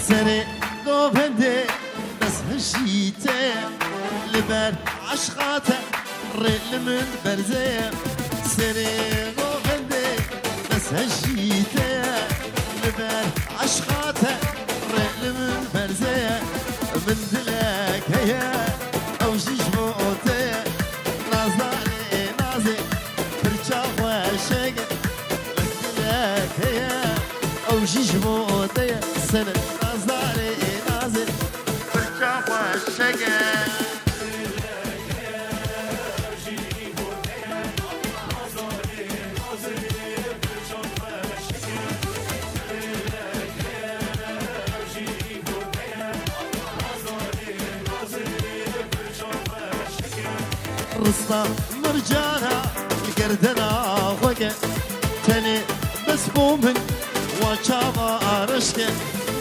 سري قوفندي بس هشيته لبر عشقاته ريل من برزيه سري قوفندي بس هشيته لبر عشقاته ريل من برزيه من دلك هيا او جيجموته نازاري نازي برشاف وشق من دلك هيا او جيجموته سنة نازاري نازي برشاف وشق رصة مرجانة القردنا خوكة تاني بس بومن وشابا رشكة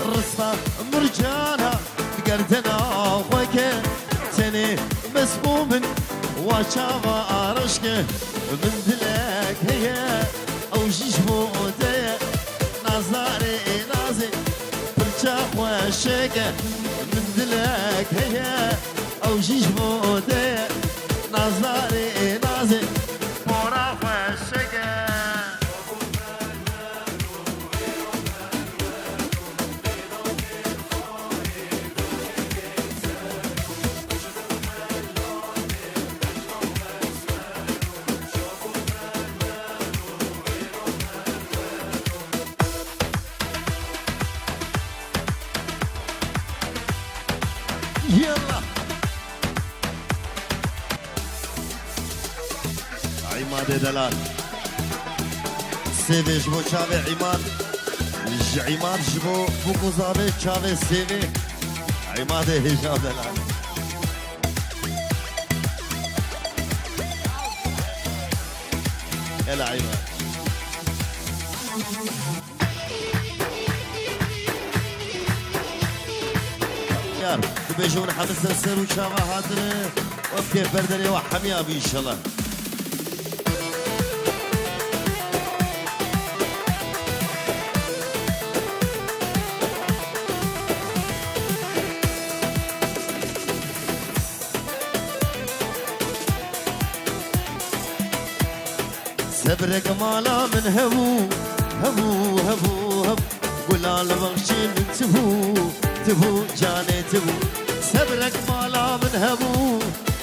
رصة مرجانة القردنا خوكة تاني بس بومن وشابا رشكة من دلك هي أو جيش مودية نازاري نازي برشاق وشكة من دلك هي أو جيش مودية نازاري نازي مورا وشكا يلا عماد دلال سيفي جبو شافي عماد عماد جبو بوكو زابي شافي سيفي عماد هشام دلال يلا عماد يار تبيجون حمس السر وشافا هادر وكيف بردني وحميابي ان شاء الله صبرك مالا من هبو هبو هبو هبو قلال بغشي من تبو تبو جاني تبو صبرك مالا من هبو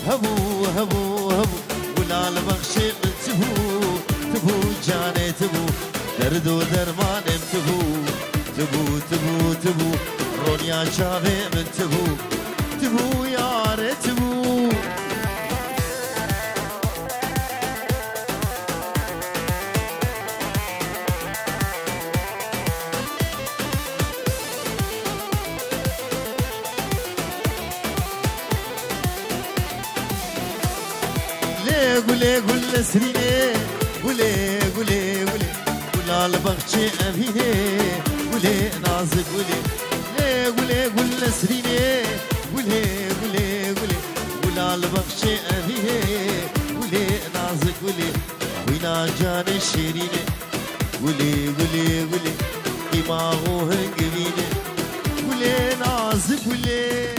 هبو هبو هبو قلال بغشي من تبو تبو جاني تبو درد ودرمان تبو تبو تبو تبو رونيا شافي من تبو تبو يا تبو قولي قول سريني قولي قولي قولي قولا البغشي أبيني قولي نازك قولي قولي قول سريني قولي قولي قولي قولا البغشي أبيني قولي نازك قولي وينا جاني الشيريني قولي قولي قولي دماغو هنقبيني قولي نازك قولي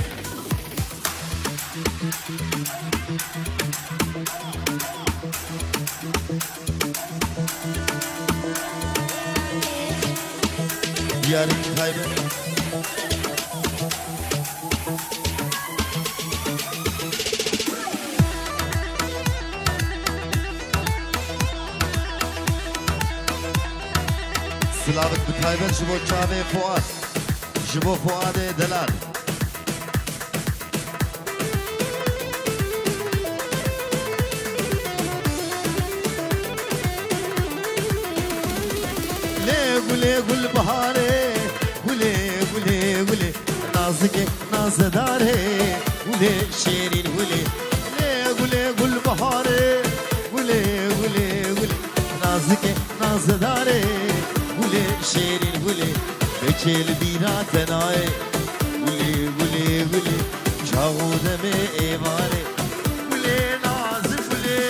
Yarın kaybı Slavik bitaybet jibo çave Fuat Jibo Fuade Delal قولي قول بهاري قولي قولي قولي نازك نازداري قولي شيرين قولي قولي قول بهاري قولي قولي قولي نازك نازداري قولي شيرين قولي بچل بيرا تناي قولي قولي قولي شاغو دمي ايواري قولي نازك قولي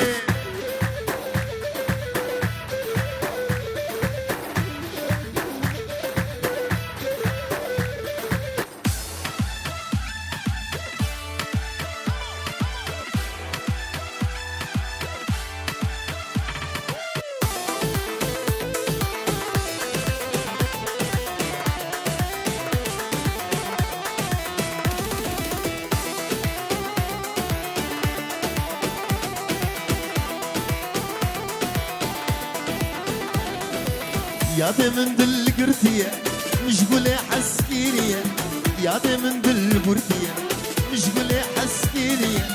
يا دي من دل قرتية مش قولي حسكينية يا دي من دل قرتية مش قولي حسكينية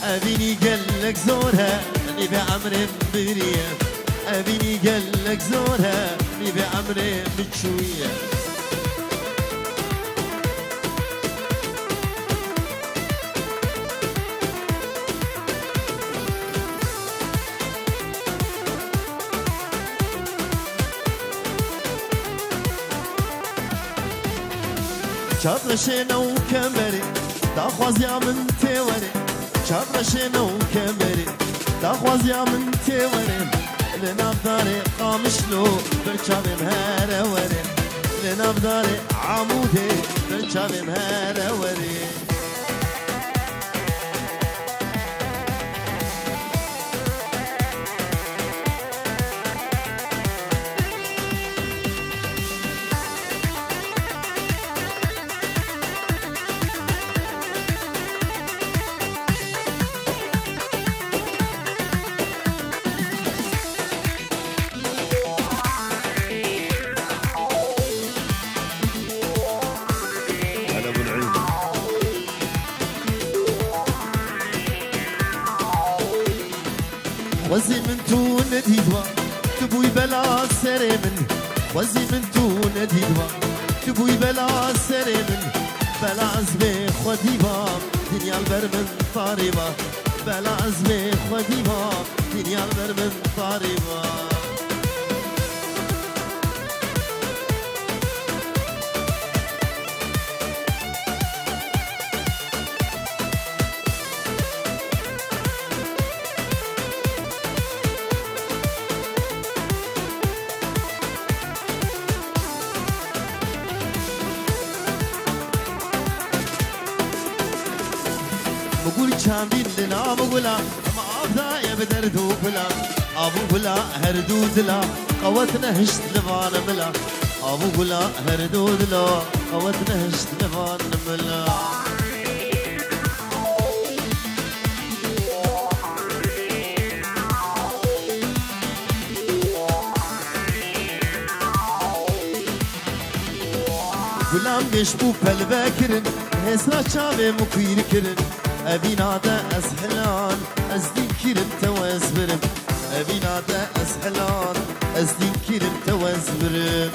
أبيني قلك زورها أني بعمري مبرية أبيني قلك زورها أني بعمري متشوية شاطرشينا وكمري تاخوز يا من تيوري شاطرشينا وكمري تاخوز يا من تيوري لنبداري قامشلو برشابي مهارة وري لنبداري عمودي برشابي مهارة وري وزي من تون ديدوا تبوي بلا سري من وزي من تون ديدوا تبوي بلا سري من بلا عزبي خديبا دنيا البر من طاربا بلا عزبي خديبا دنيا البر من طاربا بقول شامبين لنا بقولا ما أبدا يا بدردو بلا أبو بلا هردو دلا قوتنا هشت لفان ملا أبو بلا هردو دلا قوتنا هشت لفان ملا غلام گشبو پل بکرن هسا چاوه مکویر کرن أبينا دا أسحلان أزدين كيرم توز برم أبينا دا أسحلان أزدين كيرم توز برم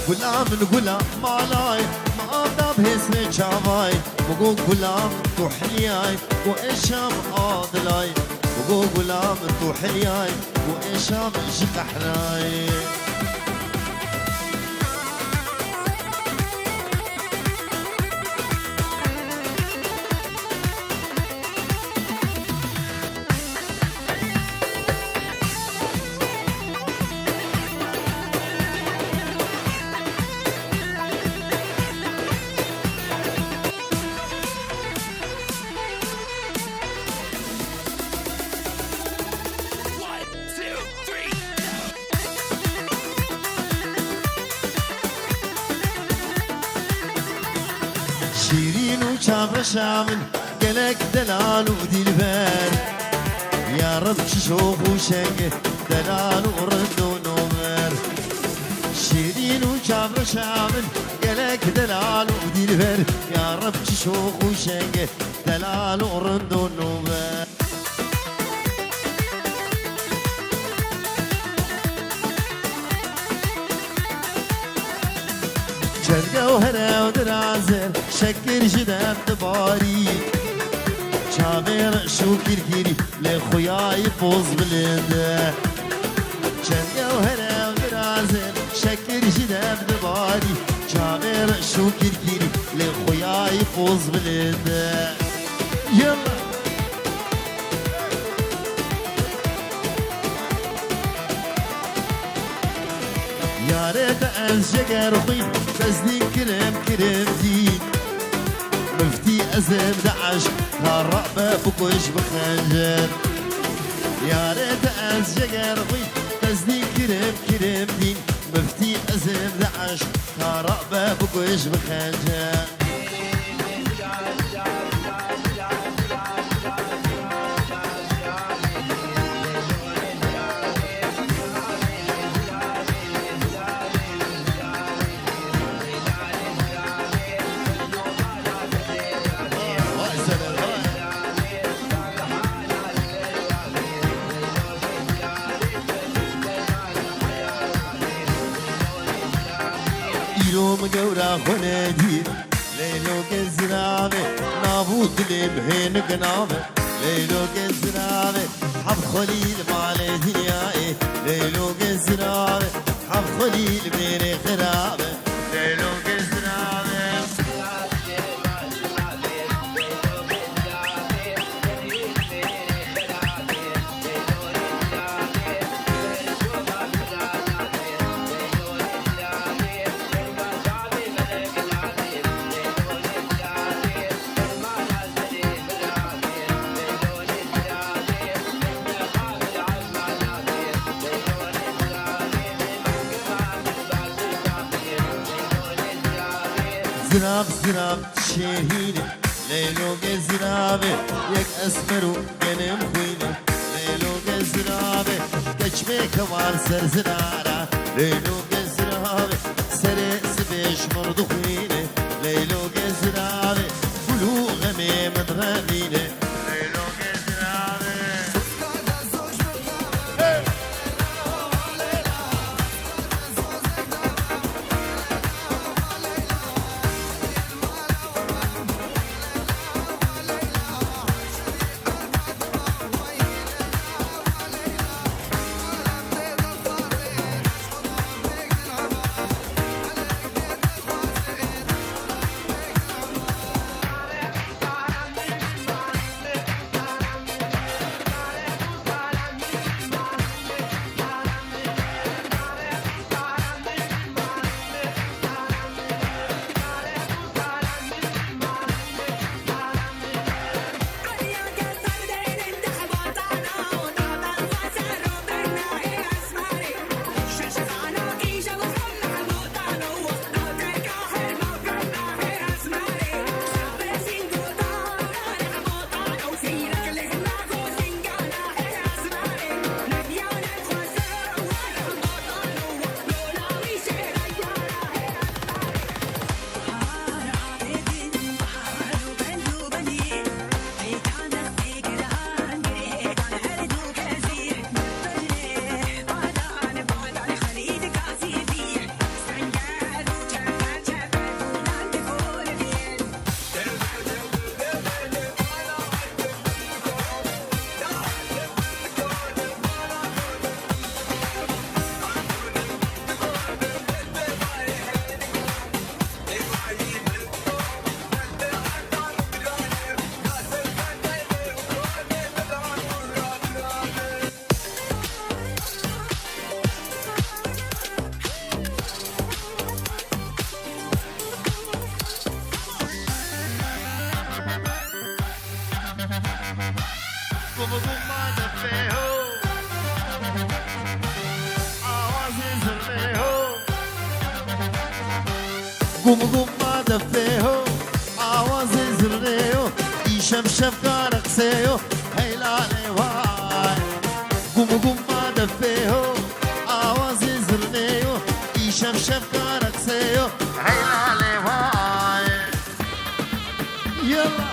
غلام غلام مالاي ما أبدا بهسن شافاي وقو غلام تو حلياي وإشام آدلاي وقو غلام تو حلياي وإشام شقحراي شيرين وشابر شامن قلق دلال وديلبان يا رب شوف وشنق دلال ورد ونمر شيرين وشابر شامن قلق دلال وديلبان يا رب شوف وشنق دلال ورد ونمر جوهرة ودرازر شكر جدام دباري شامر شو كيركيري لخوياي فوز بلنده جوهرة ودرازر شكر جدام دباري شامر شو كيركيري لخوياي فوز بلنده يلا يا ريت أنس جقر خوي بس دين كرم كرم دين مفتي أزم دعش كالرقبة بكوش بخنجر يا ريت أزجر وي قصدي كرم دين مفتي أزم دعش كالرقبة بكوش بخنجر يوم جورا خنادي ليلو كزرابي نابوت لي بهين قنابي ليلو كزرابي حب خليل مالي دنياي ليلو كزرابي حب خليل بيني خرابي ليلو كزرابي زراب زراب شهيني ليلو زرابي يك اسمرو جنم خويني ليلو زرابي كشمي كوار سر زرارة ليلو زرابي سري سبيش مرضو خويني ليلو زرابي بلو غمي مدغنيني ليلو زرابي قوم قوم ما دفيهو آواز زرنيو يشم شفقان قسيو هيلاني واي قوم قوم ما دفيهو آواز زرنيو يشم شفقان قسيو هيلاني واي يلا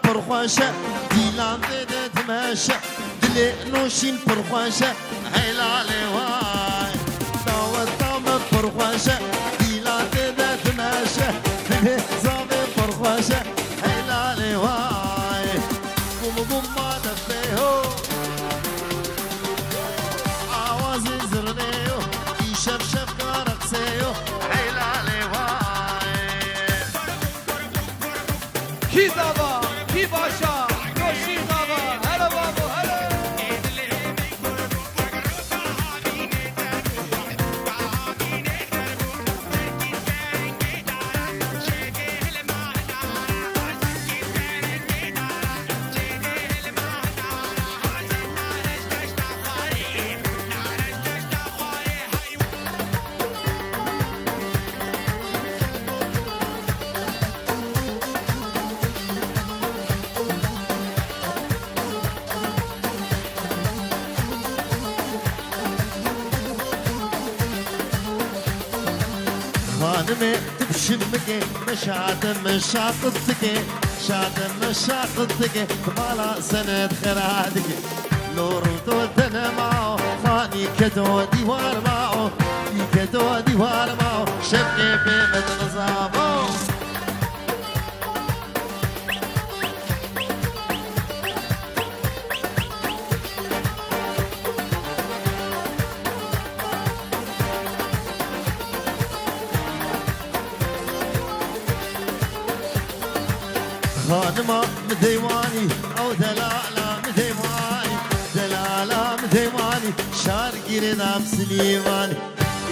پرخوشه دیلان دده تماشه دل نوشین پرخوشه هیلاله وای داوت دام پرخوشه دیلان دده تماشه دل زام پرخوشه هیلاله وای بوم بوم ما دفته آواز زرنیو کی شب شب کارقسیو هیلاله وای کی زبا کی باشا نوشی زبا هلا بابو هلا خانمي تبشمك مشاطتك شادم مشاطتك مالا سنة خرادك نور ودودنا معه خاني كدو ديوار معه كدو ديوار معه شبني بمد نظامه خانما مديواني او دلالة مديواني دلالة مديواني شارقي ردام سليماني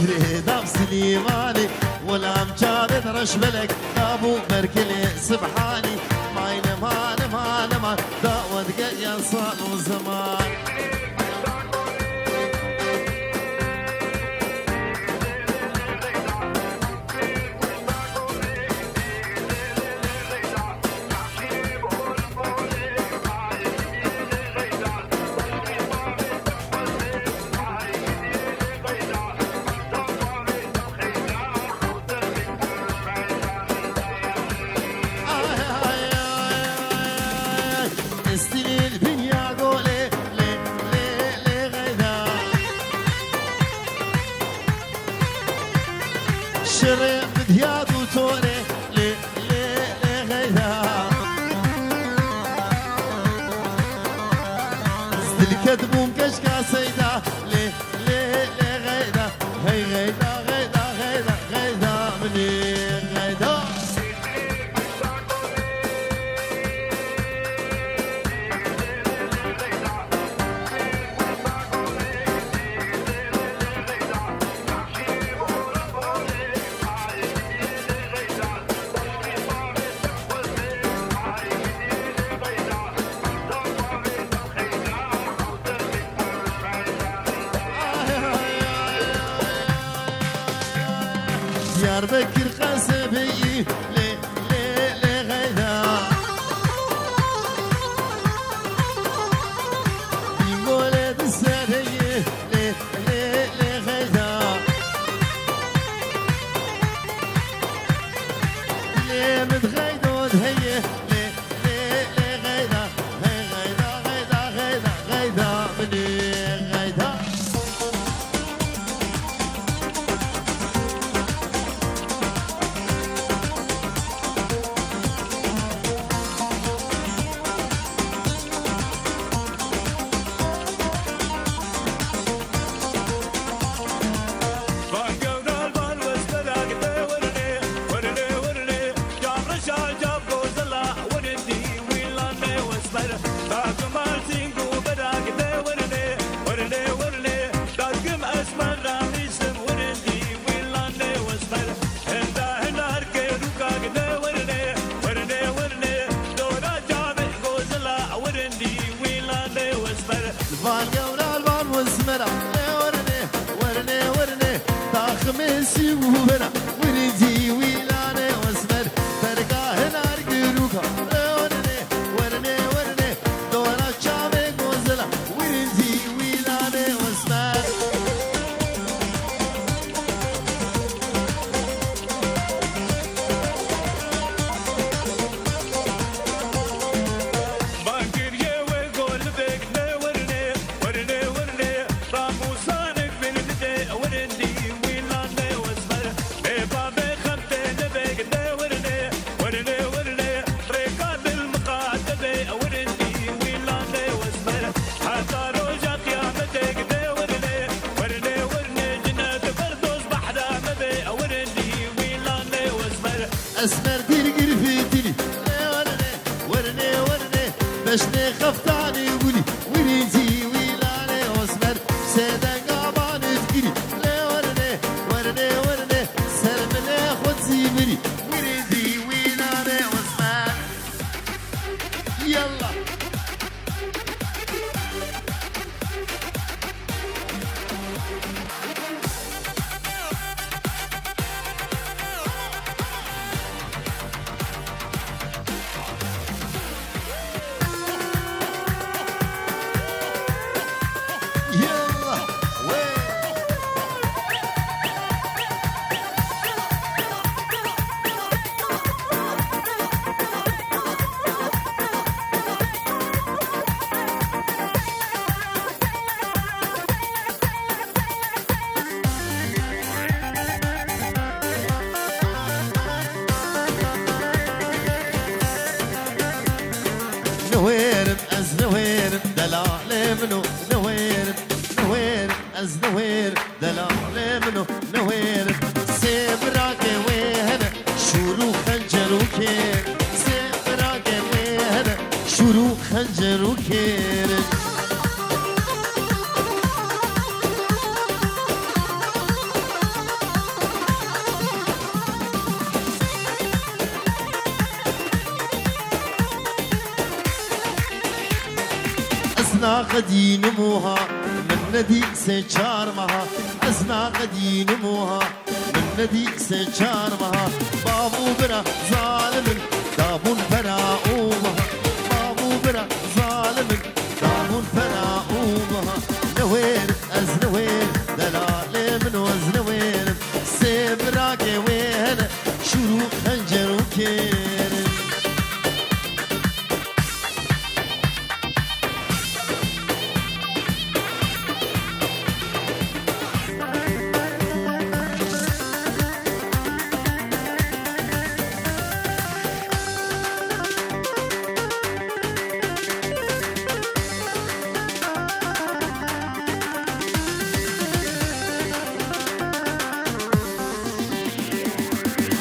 ردام سليماني ولا مجابد رشبلك ابو مركلي سبحاني ماي نمان مان مان داود قيا صالو زمان شري بدياد وتوري لي غيدا الكذب ومكشكا سيدا لي غيدا هي غيدا غيدا غيدا غيدا مني غيدا دياربكر قاسبي لي غيدا بمولد السري لي غيدا لي متغيدو هي لي غيدا هي غيدا غيدا غيدا غيدا مني غيدا البان والزمرة ورني تاخمسي وبنا وريدي ويلاني واسمر فرقا هنا رقروكا ورني دورا شامي غوزلا وريدي ويلاني واسمر اسمر دير قرفتني ورني ورني ورني بشني خفتاني ولي وريتي ويلاني واسمر سيدا قابان تقري ورني ورني ورني سلم لي خد زيبري وريتي ويلاني واسمر يلا يلا وين نويرم از نويرم دلالي منو نويرم نويرم از نوير دلالي منو نويرم سيبراك ويهنا شروع خنجرو كير سيبراك ويهنا شروع خنجرو كير أزنا قدي نموها من ندي سيشار مها أزنا قدي نموها من ندي سيشار مها بابو برا ظالم دابون برا أومها بابو برا ظالم دابون برا أومها نوير أز نوير دلالي من وز نوير سيبراك وين شروع خنجر وكير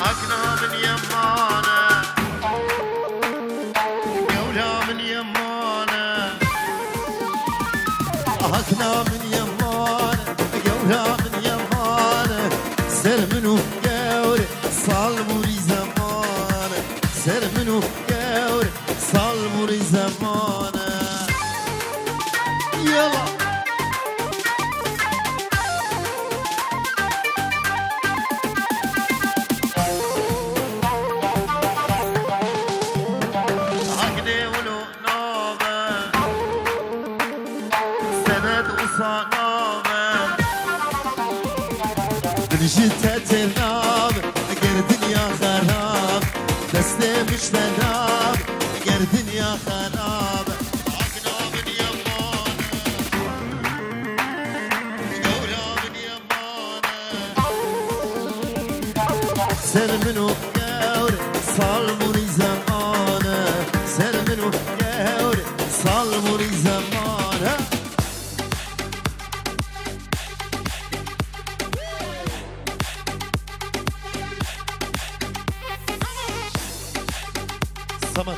أكنا من يمانا قولا من يمانا أكنا من يمانا قولا من يمانا سر منو قوري صالبوري زمانا سر منو قوري صالبوري زمانا يلا جيتها تنام غير دنيا خراب دستي مش تنام غير دنيا خراب عقنا من يمانا قولا من يمانا سر منو قوري صالبوري زمانا سر منو قوري صالبوري زمانا صمت